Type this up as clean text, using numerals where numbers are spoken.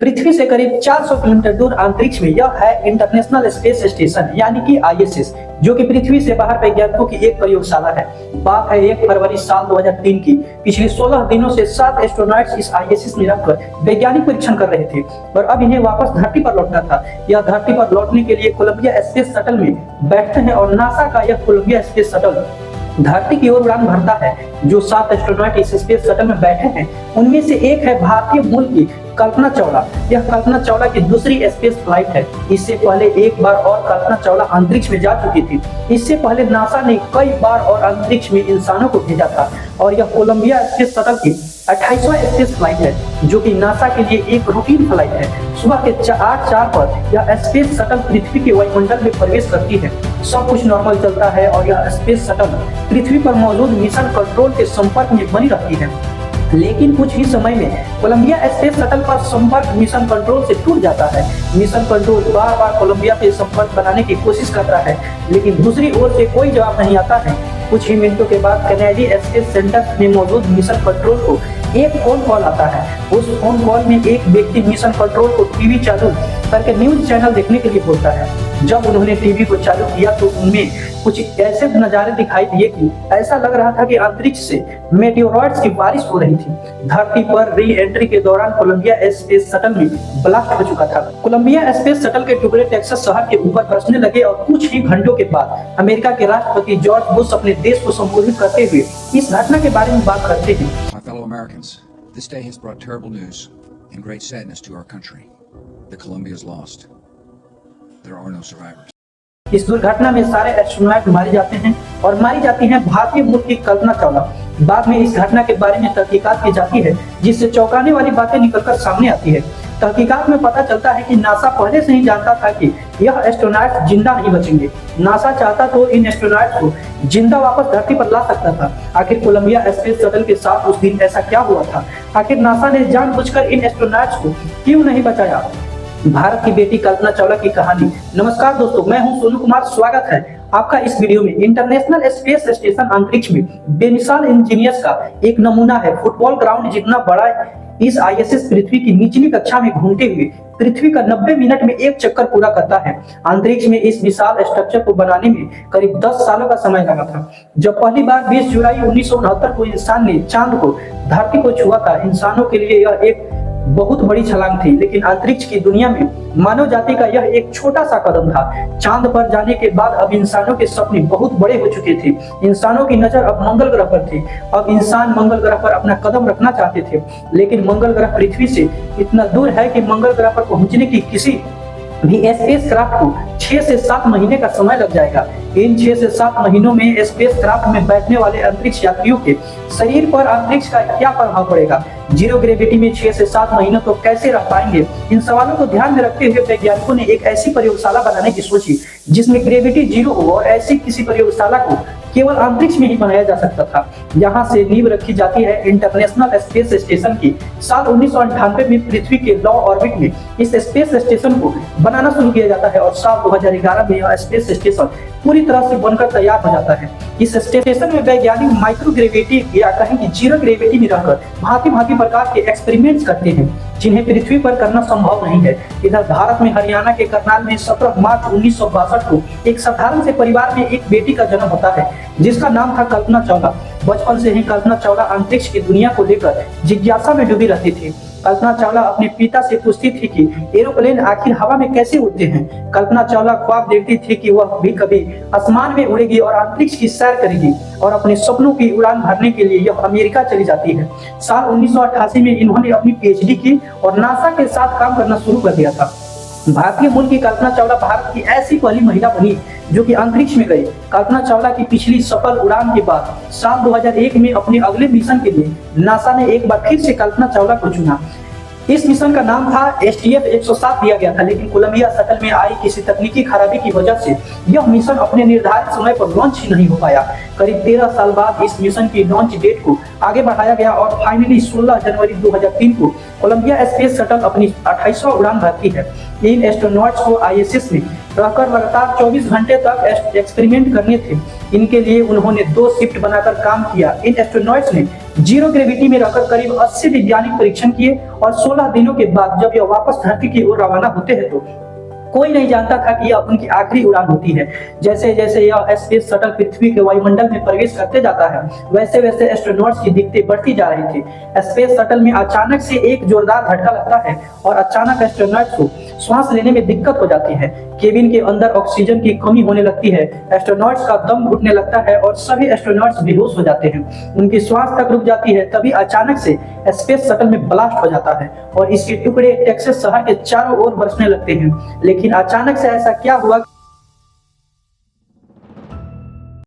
पृथ्वी से करीब 400 किलोमीटर दूर अंतरिक्ष में यह है इंटरनेशनल स्पेस स्टेशन यानी कि ISS, जो कि पृथ्वी से बाहर वैज्ञानिकों की एक प्रयोगशाला है। बात है 1 फरवरी साल 2003 की। पिछले 16 दिनों से 7 एस्ट्रोनॉट्स इस ISS में रखकर वैज्ञानिक परीक्षण कर रहे थे और अब इन्हें वापस धरती पर लौटना था। यह धरती पर लौटने के लिए कोलंबिया स्पेस शटल में बैठते हैं और नासा का यह कोलंबिया स्पेस शटल धरती की ओर उड़ान भरता है। जो 7 एस्ट्रोनॉट इस स्पेस शटल में बैठे हैं उनमें से एक है भारतीय मूल की कल्पना चावला। यह कल्पना चावला की दूसरी स्पेस फ्लाइट है। इससे पहले एक बार और कल्पना चावला अंतरिक्ष में जा चुकी थी। इससे पहले नासा ने कई बार और अंतरिक्ष में इंसानों को भेजा था और यह कोलंबिया स्पेस शटल की 28वां स्पेस फ्लाइट है, जो कि नासा के लिए एक रूटीन फ्लाइट है। सुबह के 8:04 पर यह स्पेस शटल पृथ्वी के वायुमंडल में प्रवेश करती है। सब कुछ नॉर्मल चलता है और यह स्पेस शटल पृथ्वी पर मौजूद मिशन कंट्रोल के संपर्क में बनी रहती है। लेकिन कुछ ही समय में कोलंबिया स्पेस शटल पर संपर्क मिशन कंट्रोल से टूट जाता है। मिशन कंट्रोल बार बार कोलंबिया से संपर्क बनाने की कोशिश करता है, लेकिन दूसरी ओर से कोई जवाब नहीं आता है। कुछ ही मिनटों के बाद कैनेडी स्पेस सेंटर में मौजूद मिशन कंट्रोल को एक फोन कॉल आता है। उस फोन कॉल में एक व्यक्ति मिशन कंट्रोल को टीवी चालू करके न्यूज चैनल देखने के लिए बोलता है। जब उन्होंने टीवी को चालू किया तो उनमें कुछ ऐसे नजारे दिखाई दिए कि ऐसा लग रहा था कि अंतरिक्ष से मेटियोरॉइड्स की बारिश हो रही थी। धरती पर री एंट्री के दौरान कोलंबिया स्पेस शटल में ब्लास्ट हो चुका था। कोलंबिया स्पेस शटल के टुकड़े टेक्सास शहर के ऊपर बरसने लगे और कुछ ही घंटों के बाद अमेरिका के राष्ट्रपति जॉर्ज बुश अपने देश को संबोधित करते हुए इस घटना के बारे में बात करते हैं। My fellow Americans, this day has brought terrible news and great sadness to our country. The Columbia is lost. There are no survivors. इस दुर्घटना में सारे एस्ट्रोनॉट मारे जाते हैं और मारी जाती हैं भारतीय मूल की कल्पना चावला। बाद में इस घटना के बारे में तहकीकात की जाती है, जिससे चौंकाने वाली बातें निकलकर सामने आती है। तहकीकात में पता चलता है कि नासा पहले से ही जानता था कि यह एस्ट्रोनॉट जिंदा नहीं बचेंगे। नासा चाहता तो इन एस्ट्रोनॉट को जिंदा वापस धरती पर ला सकता था। आखिर कोलंबिया स्पेस शटल के साथ उस दिन ऐसा क्या हुआ था? आखिर नासा ने जानबूझकर इन एस्ट्रोनॉट्स को क्यों नहीं बचाया? भारत की बेटी कल्पना चावला की कहानी। नमस्कार दोस्तों, मैं हूं सोनू कुमार। स्वागत है आपका इस वीडियो में। इंटरनेशनल स्पेस स्टेशन अंतरिक्ष में बेमिसाल इंजीनियर्स का एक नमूना है। फुटबॉल ग्राउंड जितना बड़ा इस ISS पृथ्वी की निचली कक्षा में घूमते हुए पृथ्वी का 90 मिनट में एक चक्कर पूरा करता है। अंतरिक्ष में इस विशाल स्ट्रक्चर को बनाने में करीब 10 सालों का समय लगा था। जब पहली बार 20 जुलाई 1969 को इंसान ने चांद को धरती को छुआ था, इंसानों के लिए यह एक बहुत बड़ी छलांग थी। लेकिन अंतरिक्ष की दुनिया में मानव जाति का यह एक छोटा सा कदम था। चांद पर जाने के बाद अब इंसानों के सपने बहुत बड़े हो चुके थे। इंसानों की नजर अब मंगल ग्रह पर थी। अब इंसान मंगल ग्रह पर अपना कदम रखना चाहते थे, लेकिन मंगल ग्रह पृथ्वी से इतना दूर है कि मंगल ग्रह पर पहुंचने की किसी भी स्पेस क्राफ्ट को 6 से 7 महीने का समय लग जाएगा। इन 6 से 7 महीनों में स्पेस क्राफ्ट में बैठने वाले अंतरिक्ष यात्रियों के शरीर पर अंतरिक्ष का क्या प्रभाव पड़ेगा? जीरो ग्रेविटी में 6 से 7 महीनों तो कैसे रह पाएंगे? इन सवालों को ध्यान में रखते हुए वैज्ञानिकों ने एक ऐसी प्रयोगशाला बनाने की सोची जिसमें ग्रेविटी जीरो हो, और ऐसी किसी प्रयोगशाला को केवल अंतरिक्ष में ही बनाया जा सकता था। यहाँ से नींव रखी जाती है इंटरनेशनल स्पेस स्टेशन की। साल 1998 में पृथ्वी के लॉ ऑर्बिट में इस स्पेस स्टेशन को बनाना शुरू किया जाता है और साल 2011 में यह स्पेस स्टेशन पूरी तरह से बनकर तैयार हो जाता है। इस स्टेशन में वैज्ञानिक माइक्रोग्रेविटी या कहें कि जीरो ग्रेविटी में रहकर भांति प्रकार के एक्सपेरिमेंट्स करते हैं, जिन्हें पृथ्वी पर करना संभव नहीं है। इधर भारत में हरियाणा के करनाल में 17 मार्च 1962 को एक साधारण से परिवार में एक बेटी का जन्म होता है, जिसका नाम था कल्पना चावला। बचपन से ही कल्पना चावला अंतरिक्ष की दुनिया को लेकर जिज्ञासा में डूबी रहती थी। कल्पना चावला अपने पिता से पूछती थी कि एरोप्लेन आखिर हवा में कैसे उड़ते हैं। कल्पना चावला ख्वाब देखती थी कि वह भी कभी आसमान में उड़ेगी और अंतरिक्ष की सैर करेगी, और अपने सपनों की उड़ान भरने के लिए यह अमेरिका चली जाती है। साल 1988 में इन्होंने अपनी PhD की और नासा के साथ काम करना शुरू कर दिया था। भारतीय मूल की कल्पना चावला भारत की ऐसी पहली महिला बनी जो कि अंतरिक्ष में गई। कल्पना चावला की पिछली सफल उड़ान के बाद साल 2001 में अपने अगले मिशन के लिए नासा ने एक बार फिर से कल्पना चावला को चुना। इस मिशन का नाम था STF-107 दिया गया था, लेकिन कोलंबिया शटल में आई किसी तकनीकी खराबी की वजह से यह मिशन अपने निर्धारित समय पर लॉन्च ही नहीं हो पाया। करीब 13 साल बाद इस मिशन की लॉन्च डेट को आगे बढ़ाया गया और फाइनली 16 जनवरी 2003 को कोलंबिया स्पेस शटल अपनी 28वां उड़ान भरती है। इन एस्ट्रोनॉट्स को आईएसएस में रहकर लगातार 24 घंटे तक एक्सपेरिमेंट करने थे। इनके लिए उन्होंने 2 शिफ्ट बनाकर काम किया। इन एस्ट्रोनॉट्स ने जीरो ग्रेविटी में रहकर करीब 80 वैज्ञानिक परीक्षण किए और 16 दिनों के बाद जब यह वापस धरती की ओर रवाना होते हैं तो कोई नहीं जानता था कि यह उनकी आखिरी उड़ान होती है। जैसे जैसे यह स्पेस शटल पृथ्वी के वायुमंडल में प्रवेश करते जाता है, वैसे वैसे एस्ट्रोनॉट्स की दिक्कतें बढ़ती जा रही थी। स्पेस शटल में अचानक से एक जोरदार झटका लगता है और अचानक एस्ट्रोनॉट्स को श्वास लेने में दिक्कत हो जाती है। केबिन के अंदर ऑक्सीजन की कमी होने लगती है, एस्ट्रोनॉट्स का दम घुटने लगता है और सभी एस्ट्रोनॉट्स बेहोश हो जाते हैं। उनकी श्वास तक रुक जाती है। तभी अचानक से स्पेस शटल में ब्लास्ट हो जाता है और इसके टुकड़े टेक्सास शहर के चारों ओर बरसने लगते हैं। लेकिन अचानक से ऐसा क्या हुआ